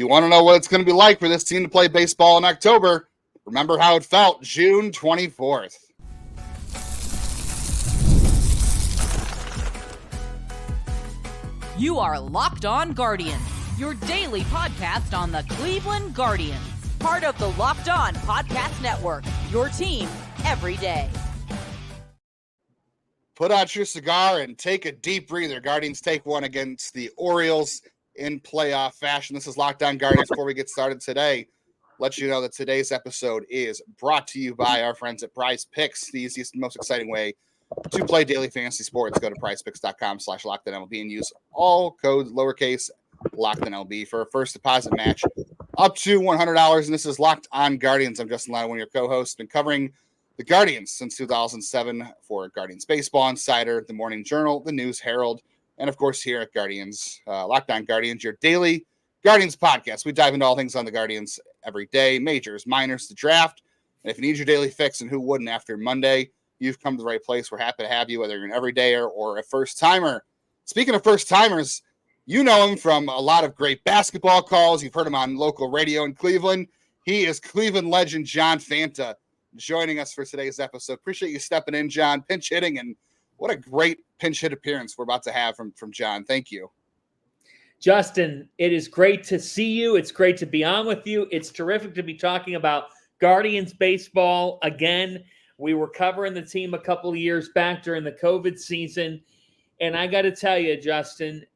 you want to know what it's going to be like for this team to play baseball in October, remember how it felt June 24th. You are Locked On Guardians, your daily podcast on the Cleveland Guardians. Part of the Locked On Podcast Network, your team every day. Put out your cigar and take a deep breather. Guardians take one against the Orioles in playoff fashion. This is Locked On Guardians. Before we get started today, let you know that today's episode is brought to you by our friends at PrizePicks, the easiest and most exciting way to play daily fantasy sports. Go to prizepicks.com/LockedOnLB and use all codes lowercase LockedOnLB for a first deposit match up to $100. And this is Locked On Guardians. I'm Justin Lyon, one of your co-hosts. Been covering the Guardians since 2007 for Guardians Baseball Insider, the Morning Journal, the News Herald, and of course here at Guardians, Locked On Guardians, your daily Guardians podcast. We dive into all things on the Guardians every day, majors, minors, the draft. And if you need your daily fix, and who wouldn't after Monday, you've come to the right place. We're happy to have you, whether you're an everydayer or a first-timer. Speaking of first-timers, you know him from a lot of great basketball calls. You've heard him on local radio in Cleveland. He is Cleveland legend John Fanta joining us for today's episode. Appreciate you stepping in, John, pinch hitting, and what a great pinch hit appearance we're about to have from John. Thank you. Justin, it is great to see you. It's great to be on with you. It's terrific to be talking about Guardians baseball again. We were covering the team a couple of years back during the COVID season. And I got to tell you, Justin,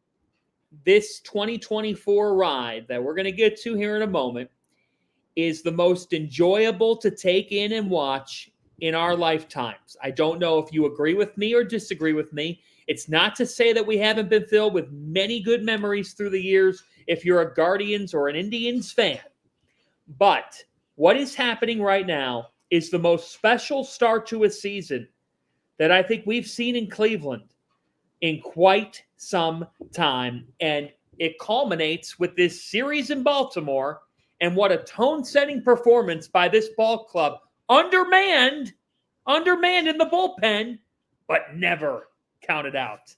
this 2024 ride that we're going to get to here in a moment is the most enjoyable to take in and watch in our lifetimes. I don't know if you agree with me or disagree with me. It's not to say that we haven't been filled with many good memories through the years if you're a Guardians or an Indians fan. But what is happening right now is the most special start to a season that I think we've seen in Cleveland in quite some time. And it culminates with this series in Baltimore and what a tone-setting performance by this ball club. Undermanned in the bullpen, but never counted out.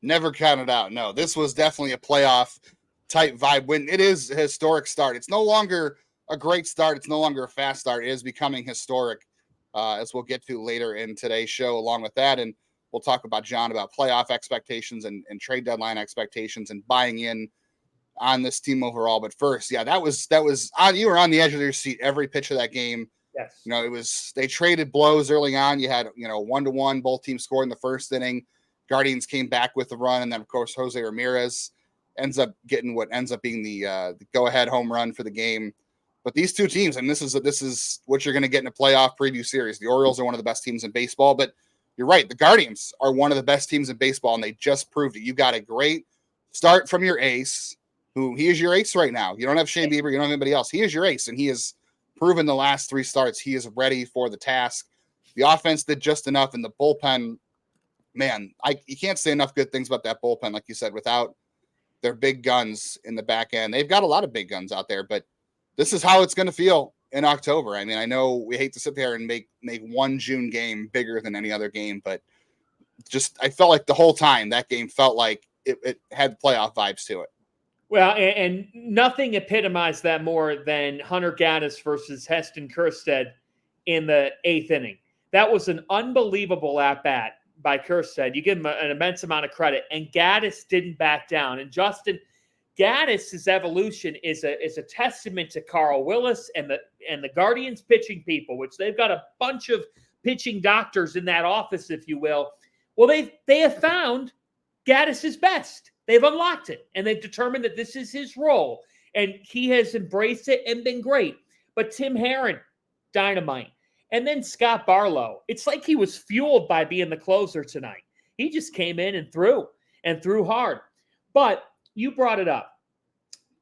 Never counted out. No, this was definitely a playoff type vibe win. It is a historic start. It's no longer a great start. It's no longer a fast start. It is becoming historic, as we'll get to later in today's show. Along with that, and we'll talk about John about playoff expectations and trade deadline expectations and buying in on this team overall. But first, yeah, that was you were on the edge of your seat every pitch of that game. Yes. You know, they traded blows early on. You had, 1-1, both teams scored in the first inning. Guardians came back with the run. And then, of course, Jose Ramirez ends up getting what ends up being the go-ahead home run for the game. But these two teams, and this is what you're going to get in a playoff preview series. The Orioles are one of the best teams in baseball, but you're right. The Guardians are one of the best teams in baseball, and they just proved it. You got a great start from your ace, he is your ace right now. You don't have Shane Bieber. You don't have anybody else. He is your ace, and he has proven the last three starts he is ready for the task. The offense did just enough, and the bullpen, man, you can't say enough good things about that bullpen, like you said, without their big guns in the back end. They've got a lot of big guns out there, but this is how it's going to feel in October. I mean, I know we hate to sit there and make one June game bigger than any other game, but I felt like the whole time that game felt like it had playoff vibes to it. Well, and nothing epitomized that more than Hunter Gaddis versus Heston Kjerstad in the eighth inning. That was an unbelievable at-bat by Kjerstad. You give him an immense amount of credit, and Gaddis didn't back down. And Justin, Gaddis' evolution is a testament to Carl Willis and the Guardians pitching people, which they've got a bunch of pitching doctors in that office, if you will. Well, they have found Gaddis' best. They've unlocked it, and they've determined that this is his role, and he has embraced it and been great. But Tim Herrin, dynamite. And then Scott Barlow. It's like he was fueled by being the closer tonight. He just came in and threw hard. But you brought it up.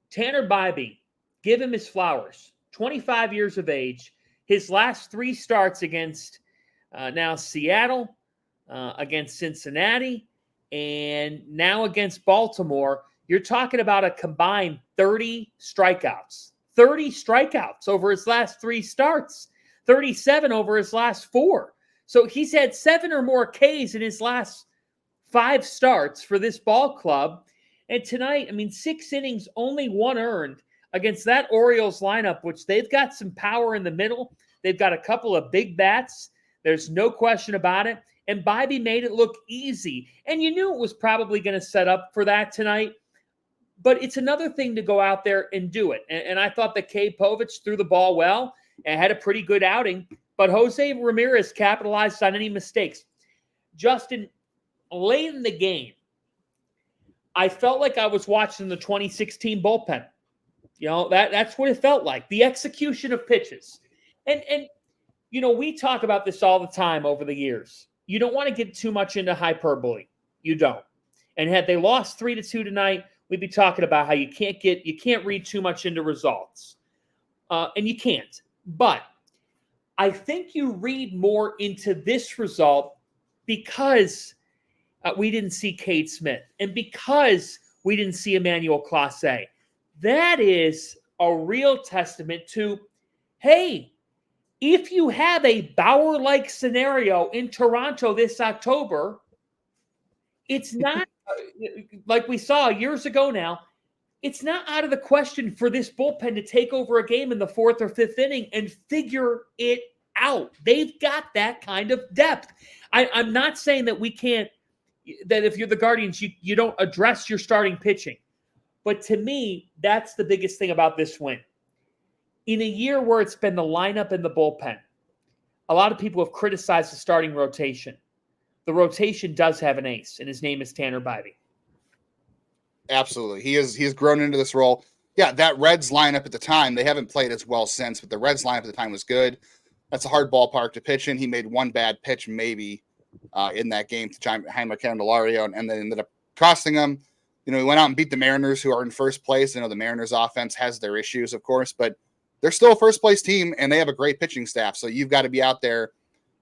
Tanner Bibee, give him his flowers. 25 years of age. His last three starts against now Seattle, against Cincinnati, and now against Baltimore. You're talking about a combined 30 strikeouts. 30 strikeouts over his last three starts. 37 over his last four. So he's had 7 or more Ks in his last 5 starts for this ball club. And tonight, 6 innings, only 1 earned. against that Orioles lineup, which they've got some power in the middle. They've got a couple of big bats. There's no question about it. And Bibee made it look easy. And you knew it was probably going to set up for that tonight. But it's another thing to go out there and do it. And I thought that Cade threw the ball well and had a pretty good outing. But Jose Ramirez capitalized on any mistakes. Justin, late in the game, I felt like I was watching the 2016 bullpen. That's what it felt like. The execution of pitches. And we talk about this all the time over the years. You don't want to get too much into hyperbole. You don't. And had they lost 3-2 tonight, we'd be talking about how you can't read too much into results. And you can't. But I think you read more into this result because we didn't see Cade Smith and because we didn't see Emmanuel Clase. That is a real testament to, hey, if you have a Bauer-like scenario in Toronto this October, it's not like we saw years ago now. It's not out of the question for this bullpen to take over a game in the 4th or 5th inning and figure it out. They've got that kind of depth. I'm not saying that we can't, that if you're the Guardians, you don't address your starting pitching. But to me, that's the biggest thing about this win. In a year where it's been the lineup and the bullpen, a lot of people have criticized the starting rotation. The rotation does have an ace, and his name is Tanner Bibee. Absolutely. He's grown into this role. Yeah, that Reds lineup at the time, they haven't played as well since, but the Reds lineup at the time was good. That's a hard ballpark to pitch in. He made one bad pitch maybe in that game to Jaime Candelario, and then ended up costing him. He went out and beat the Mariners, who are in first place. The Mariners offense has their issues, of course, but they're still a first place team and they have a great pitching staff. So you've got to be out there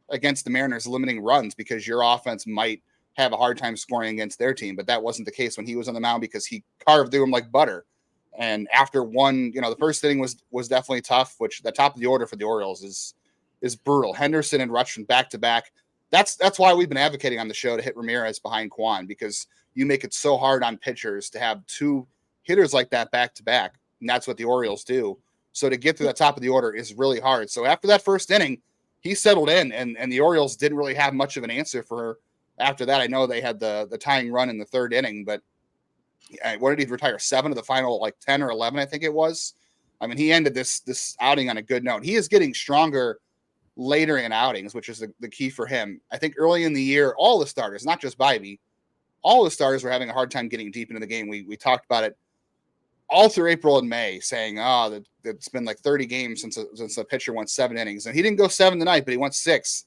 against the Mariners limiting runs because your offense might have a hard time scoring against their team. But that wasn't the case when he was on the mound because he carved through them like butter. And after one, the first inning was definitely tough, which the top of the order for the Orioles is brutal. Henderson and Rutschman back to back. That's why we've been advocating on the show to hit Ramirez behind Kwan, because you make it so hard on pitchers to have two hitters like that back to back. And that's what the Orioles do. So to get to the top of the order is really hard. So after that first inning, he settled in, and the Orioles didn't really have much of an answer for her after that. I know they had the tying run in the 3rd inning, but what did he retire? 7 of the final 10 or 11, I think it was. I mean, he ended this outing on a good note. He is getting stronger later in outings, which is the key for him. I think early in the year, all the starters, not just Bibee, all the starters were having a hard time getting deep into the game. We talked about it all through April and May, saying, that it's been 30 games since the pitcher went 7 innings. And he didn't go 7 tonight, but he went 6.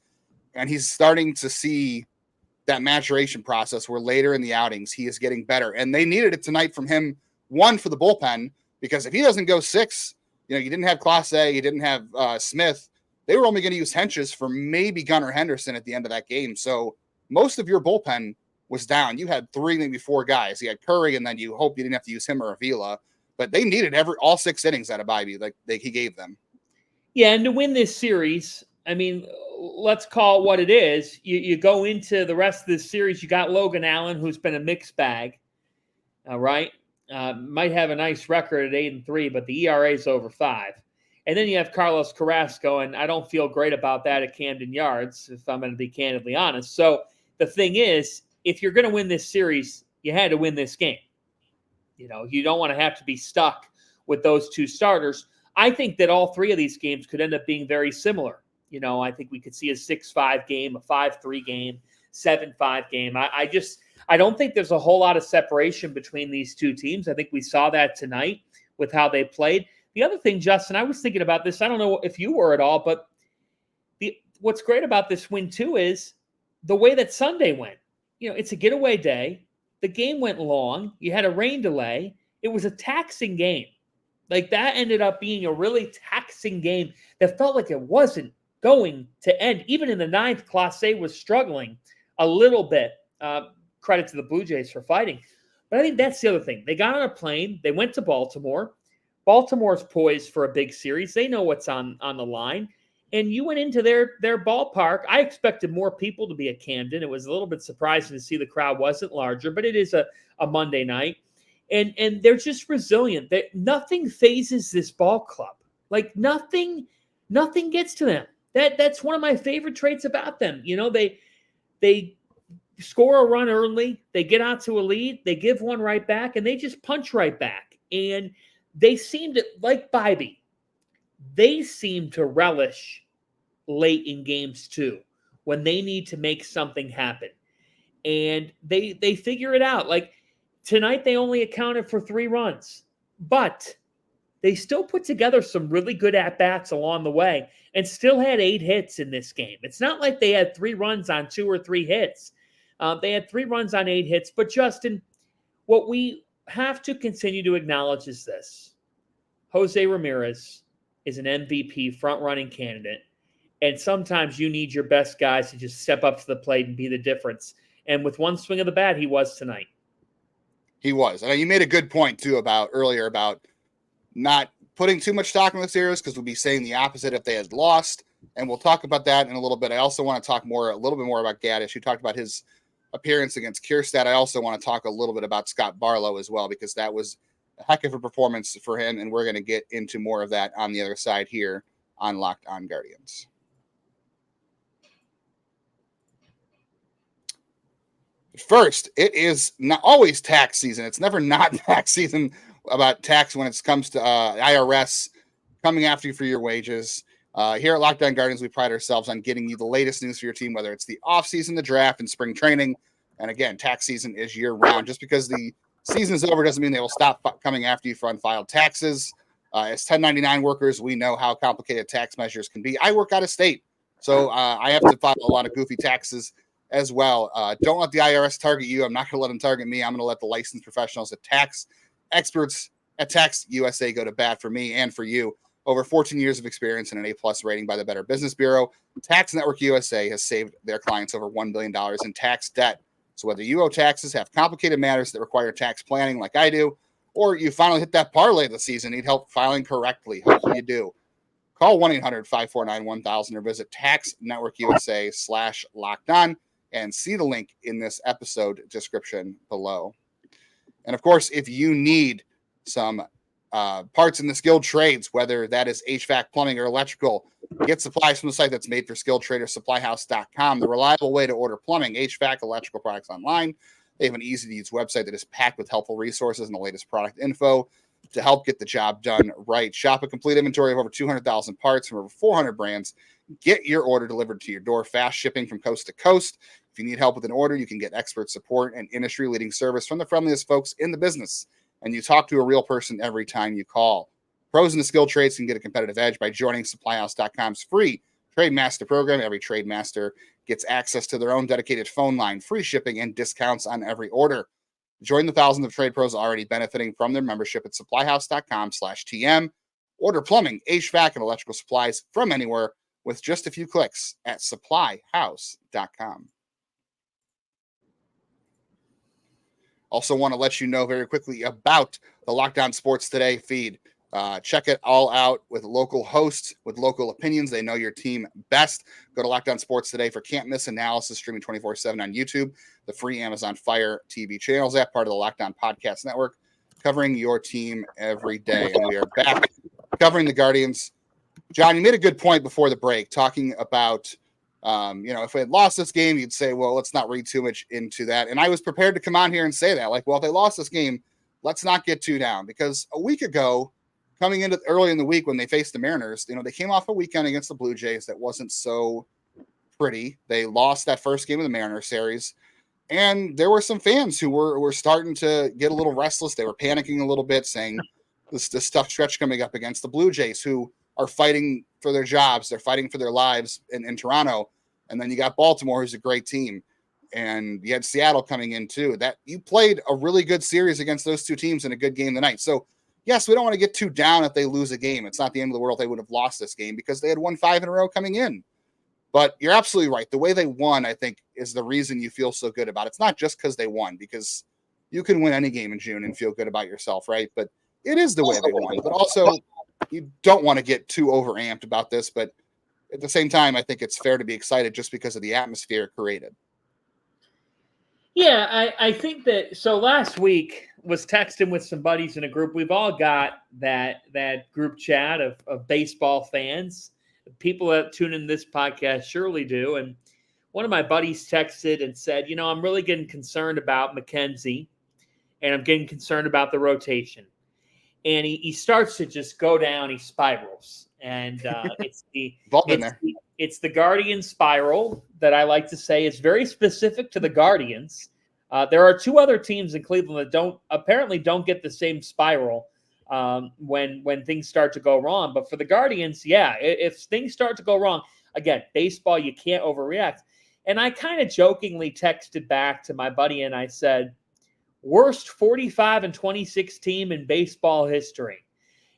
And he's starting to see that maturation process where later in the outings, he is getting better. And they needed it tonight from him, one, for the bullpen, because if he doesn't go 6, you didn't have Clase, you didn't have Smith. They were only going to use Henches for maybe Gunnar Henderson at the end of that game. So most of your bullpen was down. You had 3, maybe 4 guys. You had Curry, and then you hope you didn't have to use him or Avila. But they needed all 6 innings out of Bibee, he gave them. Yeah, and to win this series, I mean, let's call it what it is. You go into the rest of this series, you got Logan Allen, who's been a mixed bag. All right. Might have a nice record at 8-3, but the ERA is over 5. And then you have Carlos Carrasco, and I don't feel great about that at Camden Yards, if I'm going to be candidly honest. So the thing is, if you're going to win this series, you had to win this game. You don't want to have to be stuck with those 2 starters. I think that all 3 of these games could end up being very similar. I think we could see a 6-5 game, a 5-3 game, 7-5 game. I don't think there's a whole lot of separation between these 2 teams. I think we saw that tonight with how they played. The other thing, Justin, I was thinking about this. I don't know if you were at all, but what's great about this win too is the way that Sunday went. It's a getaway day. The game went long. You had a rain delay. It was a taxing game. That ended up being a really taxing game that felt like it wasn't going to end. Even in the 9th, Clase was struggling a little bit. Credit to the Blue Jays for fighting. But I think that's the other thing. They got on a plane. They went to Baltimore. Baltimore's poised for a big series. They know what's on the line. And you went into their ballpark. I expected more people to be at Camden. It was a little bit surprising to see the crowd wasn't larger, but it is a Monday night. And they're just resilient. Nothing phases this ball club. Like nothing gets to them. That's one of my favorite traits about them. They score a run early, they get out to a lead, they give one right back, and they just punch right back. And they seem to, like Bibee, they seem to relish late in games too, when they need to make something happen. And they figure it out. Like tonight, they only accounted for 3 runs, but they still put together some really good at-bats along the way and still had 8 hits in this game. It's not like they had 3 runs on 2 or 3 hits. They had 3 runs on 8 hits. But, Justin, what we have to continue to acknowledge is this. Jose Ramirez is an MVP front-running candidate, and sometimes you need your best guys to just step up to the plate and be the difference. And with one swing of the bat, he was tonight. He was. And you made a good point, too, earlier about not putting too much stock in the series, because we'll be saying the opposite if they had lost. And we'll talk about that in a little bit. I also want to talk a little bit more about Gaddis. You talked about his appearance against Kjerstad. I also want to talk a little bit about Scott Barlow as well, because that was a heck of a performance for him. And we're going to get into more of that on the other side here on Locked On Guardians. First, it is not always tax season. It's never not tax season about tax when it comes to IRS coming after you for your wages. Here at Locked On Guardians, we pride ourselves on getting you the latest news for your team, whether it's the offseason, the draft, and spring training. And again, tax season is year-round. Just because the season is over doesn't mean they will stop coming after you for unfiled taxes. As 1099 workers, we know how complicated tax measures can be. I work out of state, so I have to file a lot of goofy taxes as well. Don't let the IRS target you. I'm not going to let them target me. I'm going to let the licensed professionals at tax experts at Tax USA go to bat for me and for you. Over 14 years of experience and an A+ rating by the Better Business Bureau, Tax Network USA has saved their clients over $1 billion in tax debt. So whether you owe taxes, have complicated matters that require tax planning like I do, or you finally hit that parlay of the season, need help filing correctly, hopefully you do. Call 1-800-549-1000 or visit taxnetworkusa.com/lockedon and see the link in this episode description below. And of course, if you need some parts in the skilled trades, whether that is HVAC, plumbing, or electrical, get supplies from the site that's made for skilled traders, supplyhouse.com, the reliable way to order plumbing, HVAC, electrical products online. They have an easy-to-use website that is packed with helpful resources and the latest product info to help get the job done right. Shop a complete inventory of over 200,000 parts from over 400 brands. Get your order delivered to your door. Fast shipping from coast to coast. If you need help with an order, you can get expert support and industry-leading service from the friendliest folks in the business. And you talk to a real person every time you call. Pros in the skilled trades can get a competitive edge by joining supplyhouse.com's free Trade Master program. Every Trade Master gets access to their own dedicated phone line, free shipping, and discounts on every order. Join the thousands of trade pros already benefiting from their membership at supplyhouse.com/TM. Order plumbing, HVAC, and electrical supplies from anywhere with just a few clicks at supplyhouse.com. Also want to let you know very quickly about the Locked On Sports Today feed. Check it all out with local hosts, with local opinions. They know your team best. Go to Locked On Sports Today for can't miss analysis, streaming 24/7 on YouTube, the free Amazon Fire TV channels app, part of the Locked On Podcast Network, covering your team every day. And we are back covering the Guardians. John, you made a good point before the break, talking about, if we had lost this game, you'd say, well, let's not read too much into that. And I was prepared to come on here and say that, like, well, if they lost this game, let's not get too down. Because a week ago, coming into early in the week when they faced the Mariners, they came off a weekend against the Blue Jays that wasn't so pretty. They lost that first game of the Mariners series. And there were some fans who were starting to get a little restless. They were panicking a little bit, saying this tough stretch coming up against the Blue Jays, who are fighting for their jobs. They're fighting for their lives in Toronto. And then you got Baltimore, who's a great team. And you had Seattle coming in too. That you played a really good series against those two teams in a good game tonight. So yes, we don't want to get too down if they lose a game. It's not the end of the world if they would have lost this game because they had won 5 in a row coming in. But you're absolutely right. The way they won, I think, is the reason you feel so good about it. It's not just because they won, because you can win any game in June and feel good about yourself, right? But it is the way they won. But also, you don't want to get too overamped about this. But at the same time, I think it's fair to be excited just because of the atmosphere it created. Yeah, I think that. So last week was texting with some buddies in a group. We've all got that group chat of baseball fans. People that tune in this podcast surely do. And one of my buddies texted and said, I'm really getting concerned about McKenzie, and I'm getting concerned about the rotation. And he starts to just go down. He spirals, and it's the Guardian spiral that I like to say is very specific to the Guardians. There are two other teams in Cleveland that don't get the same spiral when things start to go wrong. But for the Guardians, if things start to go wrong, again, baseball, you can't overreact. And I kind of jokingly texted back to my buddy and I said, worst 45-26 team in baseball history.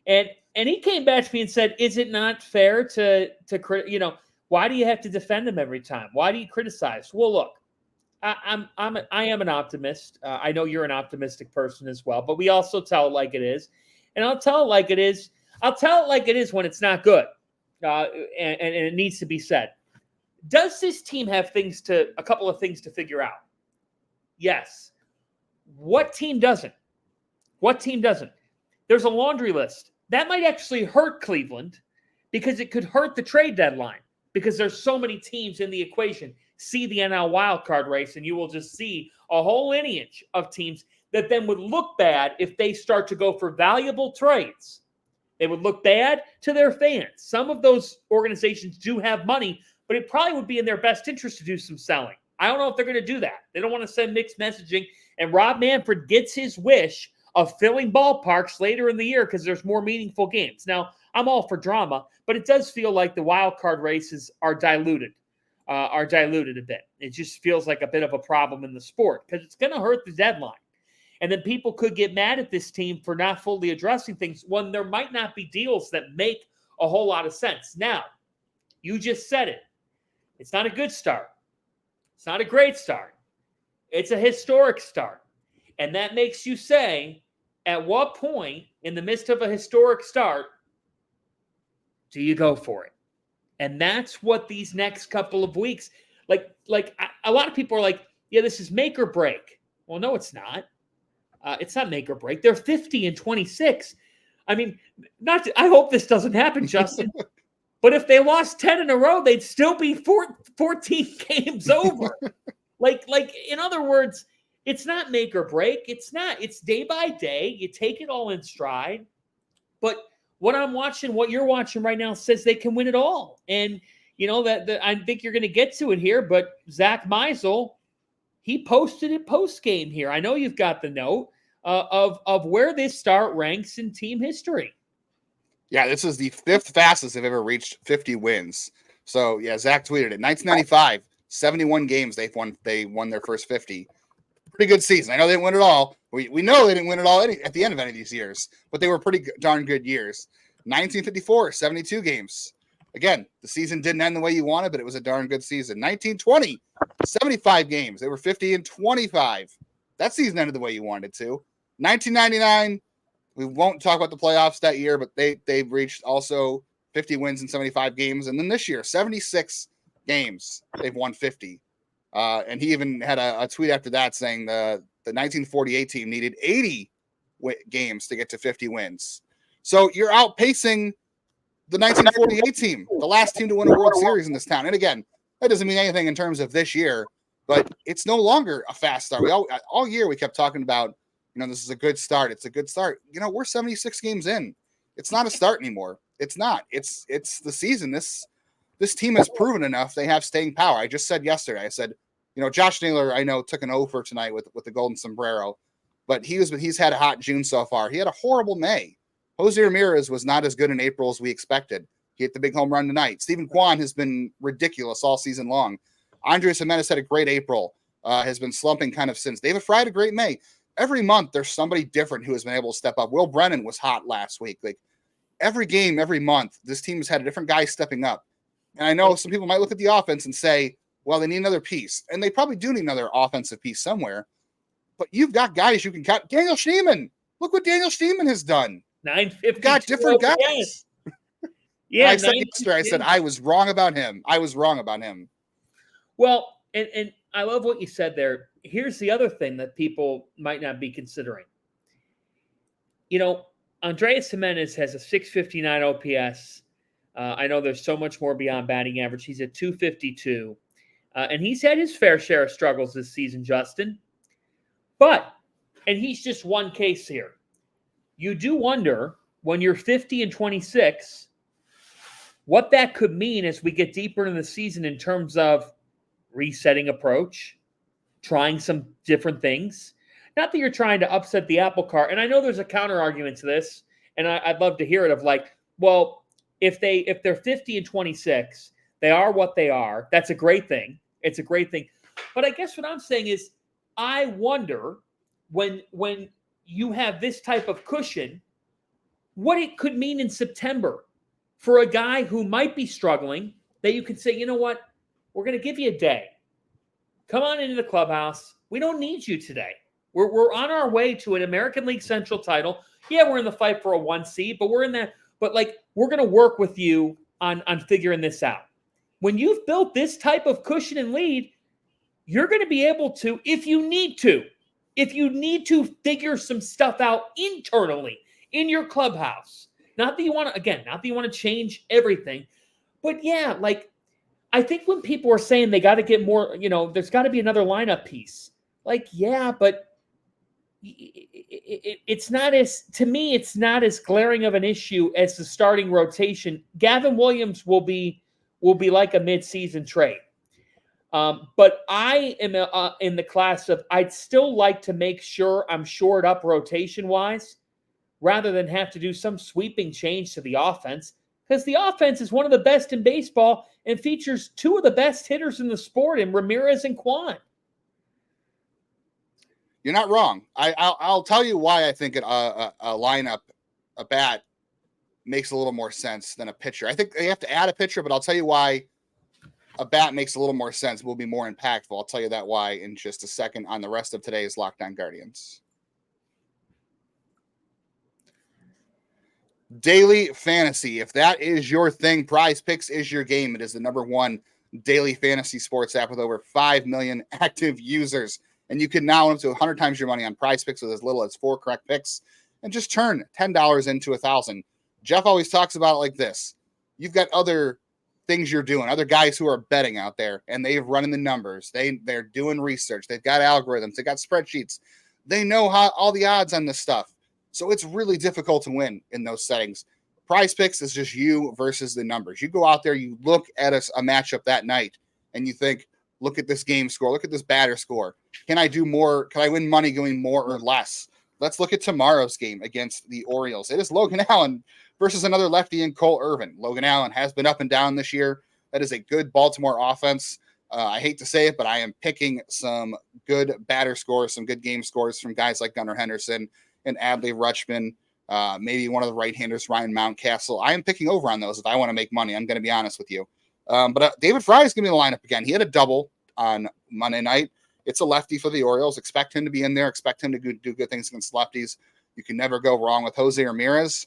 And he came back to me and said, is it not fair to why do you have to defend them every time? Why do you criticize? Well, look, I am an optimist. I know you're an optimistic person as well, but we also tell it like it is. And I'll tell it like it is. I'll tell it like it is when it's not good. And it needs to be said. Does this team have a couple of things to figure out? Yes. What team doesn't? There's a laundry list. That might actually hurt Cleveland because it could hurt the trade deadline because there's so many teams in the equation. See the NL wildcard race, and you will just see a whole lineage of teams that then would look bad if they start to go for valuable trades. They would look bad to their fans. Some of those organizations do have money, but it probably would be in their best interest to do some selling. I don't know if they're going to do that. They don't want to send mixed messaging. And Rob Manfred gets his wish of filling ballparks later in the year because there's more meaningful games. Now, I'm all for drama, but it does feel like the wild card races are diluted a bit. It just feels like a bit of a problem in the sport because it's going to hurt the deadline. And then people could get mad at this team for not fully addressing things when there might not be deals that make a whole lot of sense. Now, you just said it. It's not a good start. It's not a great start. It's a historic start. And that makes you say, at what point in the midst of a historic start do you go for it? And that's what these next couple of weeks, like a lot of people are like, yeah, this is make or break. Well, no, it's not. It's not make or break. They're 50-26. I mean, I hope this doesn't happen, Justin. But if they lost 10 in a row, they'd still be 14 games over. Like, in other words, it's not make or break. It's not. It's day by day. You take it all in stride. But what I'm watching, what you're watching right now says they can win it all. And, that I think you're going to get to it here, but Zach Meisel, he posted it post-game here. I know you've got the note of where this start ranks in team history. Yeah, this is the fifth fastest they've ever reached 50 wins. So, yeah, Zach tweeted it. 1995, 71 games they won their first 50. Pretty good season. I know they didn't win it all. We know they didn't win it all at the end of any of these years, but they were pretty darn good years. 1954, 72 games. Again, the season didn't end the way you wanted, but it was a darn good season. 1920, 75 games. They were 50-25. That season ended the way you wanted it to. 1999, we won't talk about the playoffs that year, but they reached also 50 wins in 75 games. And then this year, 76 games, they've won 50. And he even had a tweet after that saying the 1948 team needed 80 games to get to 50 wins. So you're outpacing the 1948 team, the last team to win a World Series in this town. And again, that doesn't mean anything in terms of this year, but it's no longer a fast start. All year we kept talking about, this is a good start. It's a good start. We're 76 games in. It's not a start anymore. It's not. It's the season. This team has proven enough. They have staying power. I just said yesterday, I said, Josh Naylor, I know, took an O for tonight with the golden sombrero, but he's had a hot June so far. He had a horrible May. Jose Ramirez was not as good in April as we expected. He hit the big home run tonight. Stephen Kwan has been ridiculous all season long. Andres Jimenez had a great April, has been slumping kind of since. David Fry had a great May. Every month, there's somebody different who has been able to step up. Will Brennan was hot last week. Like every game, every month, this team has had a different guy stepping up. And I know some people might look at the offense and say, well, they need another piece. And they probably do need another offensive piece somewhere. But you've got guys you can cut. Daniel Schneemann. Look what Daniel Schneemann has done. 950. Got different guys. Yeah. I said yesterday, I said I was wrong about him. Well, and I love what you said there. here's the other thing that people might not be considering. Andrés Giménez has a 659 OPS. I know there's so much more beyond batting average. He's at 252. And he's had his fair share of struggles this season, Justin. And he's just one case here. You do wonder, when you're 50-26, what that could mean as we get deeper into the season in terms of resetting approach, trying some different things. Not that you're trying to upset the apple cart. And I know there's a counter argument to this, and I'd love to hear it of like, well, if they're 50-26, they are what they are. That's a great thing. It's a great thing. But I guess what I'm saying is, I wonder when you have this type of cushion, what it could mean in September for a guy who might be struggling, that you could say, you know what, we're going to give you a day. Come on into the clubhouse. We don't need you today. We're on our way to an American League Central title. Yeah, we're in the fight for a 1 seed, but we're in that. But like, we're going to work with you on figuring this out. When you've built this type of cushion and lead, you're going to be able to, if you need to figure some stuff out internally in your clubhouse. Not that you want to change everything, but yeah, like, I think when people are saying they got to get more, there's got to be another lineup piece. Like, yeah, but it's not as glaring of an issue as the starting rotation. Gavin Williams will be like a midseason trade. But I am in the class of, I'd still like to make sure I'm shored up rotation-wise rather than have to do some sweeping change to the offense, because the offense is one of the best in baseball and features two of the best hitters in the sport in Ramirez and Kwan. You're not wrong. I'll tell you why I think a lineup, a bat, makes a little more sense than a pitcher. I think they have to add a pitcher, but I'll tell you why a bat makes a little more sense, will be more impactful. I'll tell you that why in just a second on the rest of today's Locked On Guardians. Daily fantasy. If that is your thing, PrizePicks is your game. It is the #1 daily fantasy sports app with over 5 million active users. And you can now win up to 100 times your money on PrizePicks with as little as 4 correct picks and just turn $10 into $1,000. Jeff always talks about it like this. You've got other things you're doing, other guys who are betting out there, and they've run in the numbers. They're doing research. They've got algorithms. They've got spreadsheets. They know all the odds on this stuff. So it's really difficult to win in those settings. PrizePicks is just you versus the numbers. You go out there, you look at a matchup that night, and you think, look at this game score. Look at this batter score. Can I do more? Can I win money going more or less? Let's look at tomorrow's game against the Orioles. It is Logan Allen versus another lefty in Cole Irvin. Logan Allen has been up and down this year. That is a good Baltimore offense. I hate to say it, but I am picking some good batter scores, some good game scores from guys like Gunnar Henderson and Adley Rutschman, maybe one of the right-handers, Ryan Mountcastle. I am picking over on those if I want to make money. I'm going to be honest with you. But David Fry is going to be in the lineup again. He had a double on Monday night. It's a lefty for the Orioles. Expect him to be in there. Expect him to do good things against lefties. You can never go wrong with Jose Ramirez.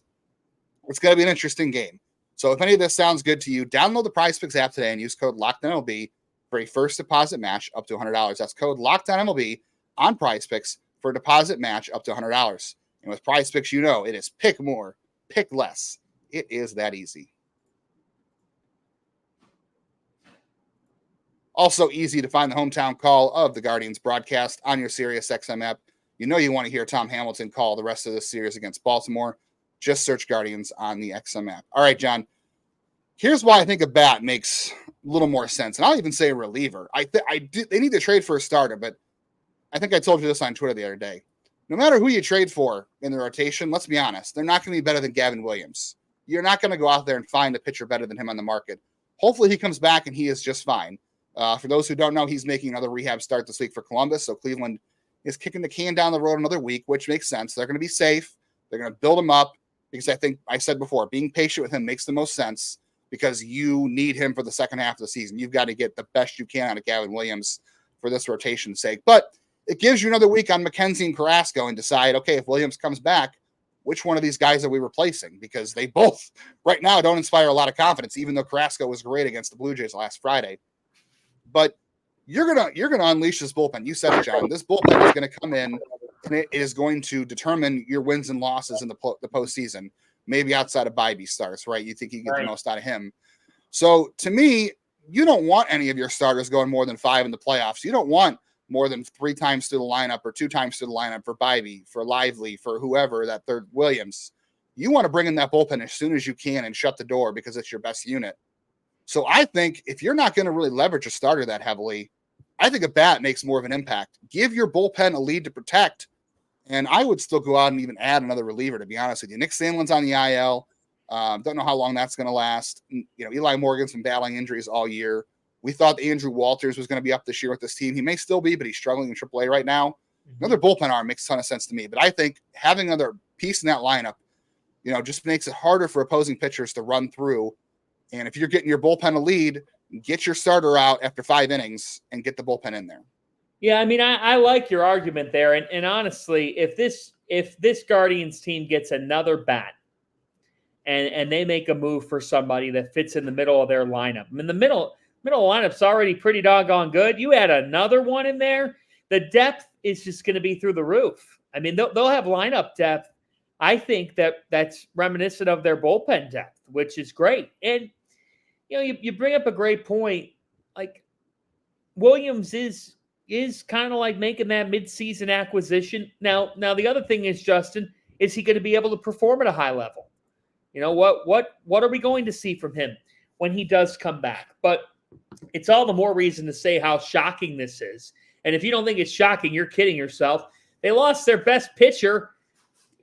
It's going to be an interesting game. So if any of this sounds good to you, download the PrizePicks app today and use code LOCKEDONMLB for a first deposit match up to $100. That's code LOCKEDONMLB on PrizePicks for a deposit match up to $100. And with PrizePicks, you know it is pick more, pick less. It is that easy. Also easy to find the hometown call of the Guardians broadcast on your SiriusXM app. You know you want to hear Tom Hamilton call the rest of this series against Baltimore. Just search Guardians on the XM app. All right, John. Here's why I think a bat makes a little more sense. And I'll even say a reliever. They need to trade for a starter, but I think I told you this on Twitter the other day. No matter who you trade for in the rotation, let's be honest, they're not going to be better than Gavin Williams. You're not going to go out there and find a pitcher better than him on the market. Hopefully he comes back and he is just fine. For those who don't know, he's making another rehab start this week for Columbus. So Cleveland is kicking the can down the road another week, which makes sense. They're going to be safe. They're going to build him up because I think I said before, being patient with him makes the most sense because you need him for the second half of the season. You've got to get the best you can out of Gavin Williams for this rotation's sake. But it gives you another week on McKenzie and Carrasco and decide, okay, if Williams comes back, which one of these guys are we replacing? Because they both right now don't inspire a lot of confidence, even though Carrasco was great against the Blue Jays last Friday. But you're gonna unleash this bullpen. You said it, John. This bullpen is going to come in, and it is going to determine your wins and losses in the postseason. Maybe outside of Bibee starts, right? You think you get the most out of him. So to me, you don't want any of your starters going more than 5 in the playoffs. You don't want more than 3 times to the lineup or 2 times to the lineup for Bibee, for Lively, for whoever, that third Williams. You want to bring in that bullpen as soon as you can and shut the door because it's your best unit. So I think if you're not going to really leverage a starter that heavily, I think a bat makes more of an impact. Give your bullpen a lead to protect, and I would still go out and even add another reliever, to be honest with you. Nick Sandlin's on the IL. Don't know how long that's going to last. Eli Morgan's been battling injuries all year. We thought Andrew Walters was going to be up this year with this team. He may still be, but he's struggling in AAA right now. Another bullpen arm makes a ton of sense to me. But I think having another piece in that lineup, just makes it harder for opposing pitchers to run through. And if you're getting your bullpen a lead, get your starter out after 5 innings and get the bullpen in there. Yeah, I mean, I like your argument there. And honestly, if this Guardians team gets another bat and they make a move for somebody that fits in the middle of their lineup, I mean, the middle lineup's already pretty doggone good. You add another one in there, the depth is just going to be through the roof. I mean, they'll have lineup depth. I think that's reminiscent of their bullpen depth, which is great. And you bring up a great point. Like, Williams is kind of like making that midseason acquisition. Now the other thing is, Justin, is he going to be able to perform at a high level? What are we going to see from him when he does come back? But it's all the more reason to say how shocking this is. And if you don't think it's shocking, you're kidding yourself. They lost their best pitcher,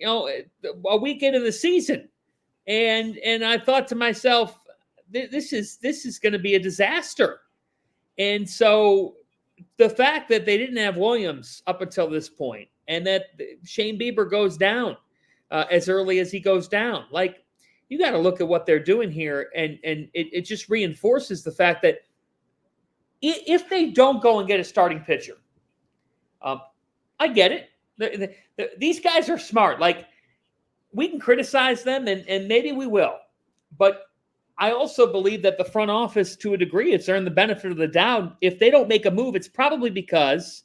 a week into the season. And I thought to myself, this is going to be a disaster. And so the fact that they didn't have Williams up until this point, and that Shane Bieber goes down as early as he goes down, like, you got to look at what they're doing here, and it just reinforces the fact that if they don't go and get a starting pitcher, I get it. These guys are smart. Like, we can criticize them, and maybe we will, but I also believe that the front office, to a degree, has earned the benefit of the doubt. If they don't make a move, it's probably because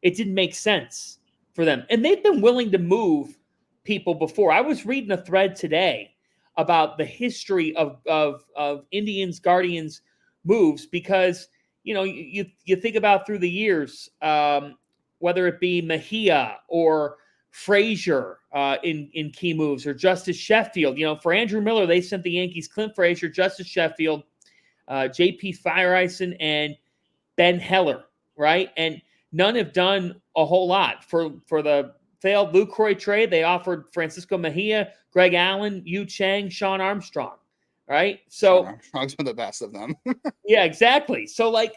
it didn't make sense for them. And they've been willing to move people before. I was reading a thread today about the history of Indians, Guardians moves, because, you think about through the years, whether it be Mejia or Frazier in key moves, or Justice Sheffield. For Andrew Miller, they sent the Yankees Clint Frazier, Justice Sheffield, J.P. Fireisen, and Ben Heller, right? And none have done a whole lot. For the failed Lucroy trade, they offered Francisco Mejia, Greg Allen, Yu Chang, Sean Armstrong, right? So Armstrong's been the best of them. Yeah, exactly. So, like,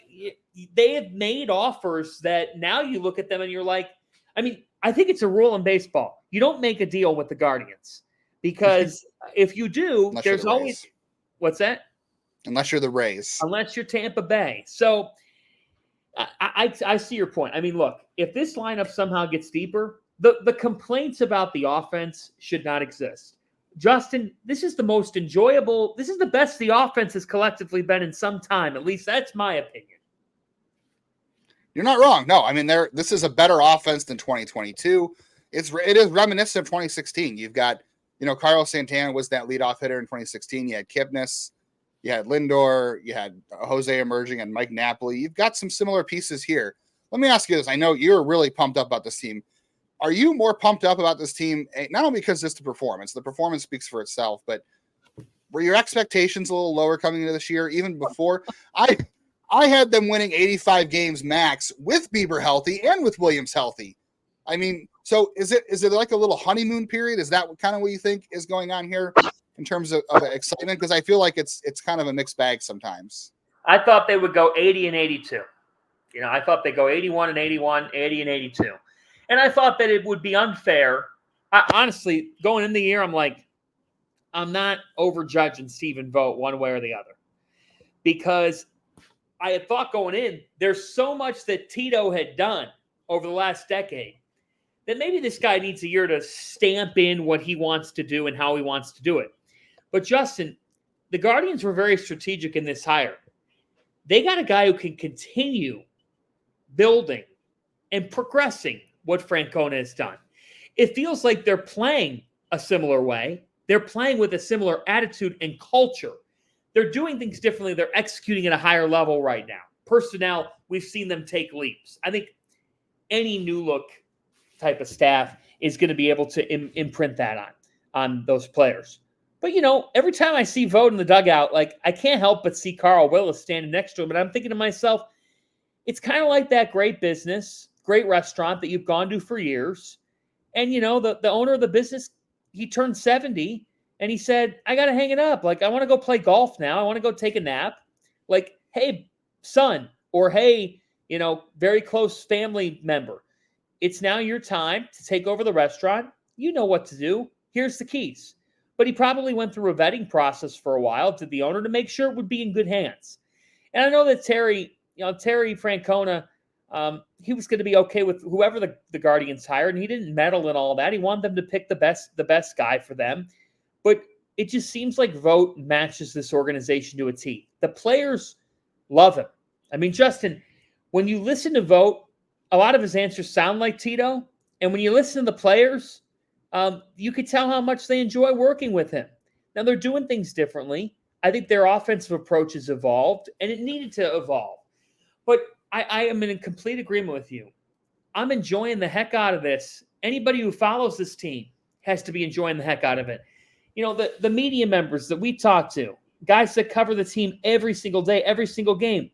they have made offers that now you look at them and you're like, I mean, I think it's a rule in baseball. You don't make a deal with the Guardians, because if you do, there's always – what's that? Unless you're the Rays. Unless you're Tampa Bay. So I see your point. I mean, look, if this lineup somehow gets deeper, the complaints about the offense should not exist. Justin, this is the most enjoyable – this is the best the offense has collectively been in some time. At least that's my opinion. You're not wrong. No, I mean, this is a better offense than 2022. It is reminiscent of 2016. You've got, Carlos Santana was that leadoff hitter in 2016. You had Kipnis, you had Lindor, you had Jose emerging, and Mike Napoli. You've got some similar pieces here. Let me ask you this. I know you're really pumped up about this team. Are you more pumped up about this team, not only because it's the performance speaks for itself, but were your expectations a little lower coming into this year, even before? I had them winning 85 games max with Bieber healthy and with Williams healthy. I mean, so is it like a little honeymoon period? Is that kind of what you think is going on here in terms of excitement? Because I feel like it's kind of a mixed bag sometimes. I thought they would go 80 and 82. I thought they'd go 81 and 81, 80 and 82. And I thought that it would be unfair. Honestly, going in the year, I'm like, I'm not overjudging Stephen Vogt one way or the other, because I had thought going in, there's so much that Tito had done over the last decade that maybe this guy needs a year to stamp in what he wants to do and how he wants to do it. But Justin, the Guardians were very strategic in this hire. They got a guy who can continue building and progressing what Francona has done. It feels like they're playing a similar way. They're playing with a similar attitude and culture. They're doing things differently. They're executing at a higher level right now. Personnel, we've seen them take leaps. I think any new look type of staff is going to be able to imprint that on those players. But, every time I see Vogt in the dugout, like, I can't help but see Carl Willis standing next to him. And I'm thinking to myself, it's kind of like that great business, great restaurant that you've gone to for years. And, the owner of the business, he turned 70 and he said, I got to hang it up. Like, I want to go play golf now. I want to go take a nap. Like, hey, son, or hey, very close family member, it's now your time to take over the restaurant. You know what to do. Here's the keys. But he probably went through a vetting process for a while to the owner to make sure it would be in good hands. And I know that Terry Francona, he was going to be okay with whoever the Guardians hired, and he didn't meddle in all that. He wanted them to pick the best guy for them. But it just seems like Vogt matches this organization to a T. The players love him. I mean, Justin, when you listen to Vogt, a lot of his answers sound like Tito. And when you listen to the players, you could tell how much they enjoy working with him. Now, they're doing things differently. I think their offensive approach has evolved, and it needed to evolve. But I am in complete agreement with you. I'm enjoying the heck out of this. Anybody who follows this team has to be enjoying the heck out of it. The media members that we talk to, guys that cover the team every single day, every single game.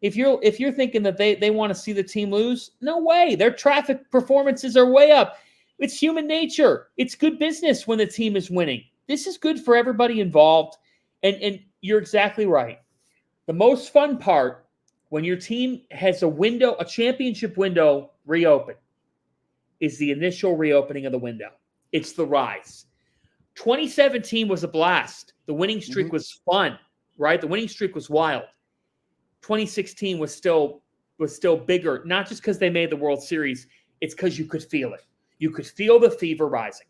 If you're thinking that they want to see the team lose, no way. Their traffic performances are way up. It's human nature. It's good business when the team is winning. This is good for everybody involved. And you're exactly right. The most fun part when your team has a championship window reopen, is the initial reopening of the window. It's the rise. 2017 was a blast. The winning streak was fun, right? The winning streak was wild. 2016 was still bigger, not just because they made the World Series. It's because you could feel it. You could feel the fever rising.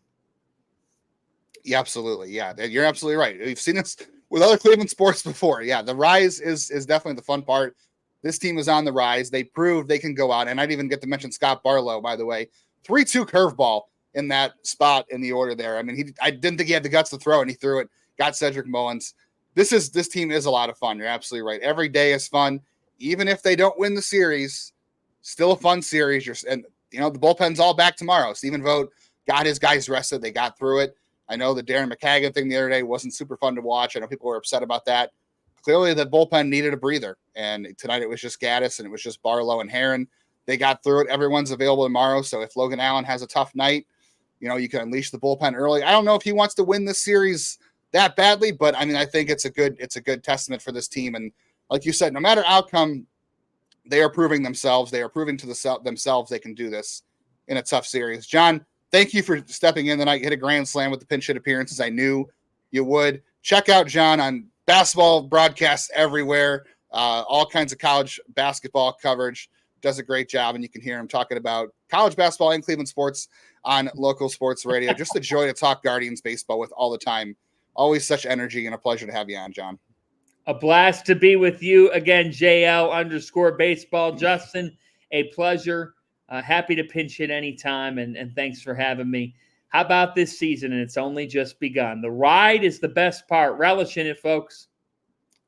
Yeah, absolutely. Yeah, you're absolutely right. We've seen this with other Cleveland sports before. Yeah, the rise is definitely the fun part. This team is on the rise. They proved they can go out. And I didn't even get to mention Scott Barlow, by the way. 3-2 curveball in that spot in the order there. I mean, I didn't think he had the guts to throw, and he threw it. Got Cedric Mullins. This team is a lot of fun. You're absolutely right. Every day is fun. Even if they don't win the series, still a fun series. The bullpen's all back tomorrow. Stephen Vogt got his guys rested. They got through it. I know the Darren McKagan thing the other day wasn't super fun to watch. I know people were upset about that. Clearly, the bullpen needed a breather. And tonight it was just Gaddis and it was just Barlow and Herrin. They got through it. Everyone's available tomorrow. So if Logan Allen has a tough night, you can unleash the bullpen early. I don't know if he wants to win this series that badly, but I mean, I think it's a good testament for this team. And like you said, no matter outcome, they are proving themselves. They are proving to themselves they can do this in a tough series. John, thank you for stepping in tonight. You hit a grand slam with the pinch hit appearances. I knew you would. Check out John on basketball broadcasts everywhere, all kinds of college basketball coverage. Does a great job, and you can hear him talking about college basketball and Cleveland sports on local sports radio. Just a joy to talk Guardians baseball with all the time. Always such energy, and a pleasure to have you on, John. A blast to be with you again, JL_baseball. Justin, a pleasure. Happy to pinch hit anytime, and thanks for having me. How about this season? And it's only just begun. The ride is the best part. Relish in it, folks.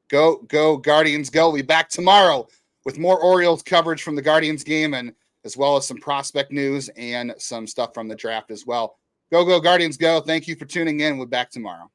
Go, Guardians, go. We'll be back tomorrow with more Orioles coverage from the Guardians game, and as well as some prospect news and some stuff from the draft as well. Go, Guardians, go. Thank you for tuning in. We're back tomorrow.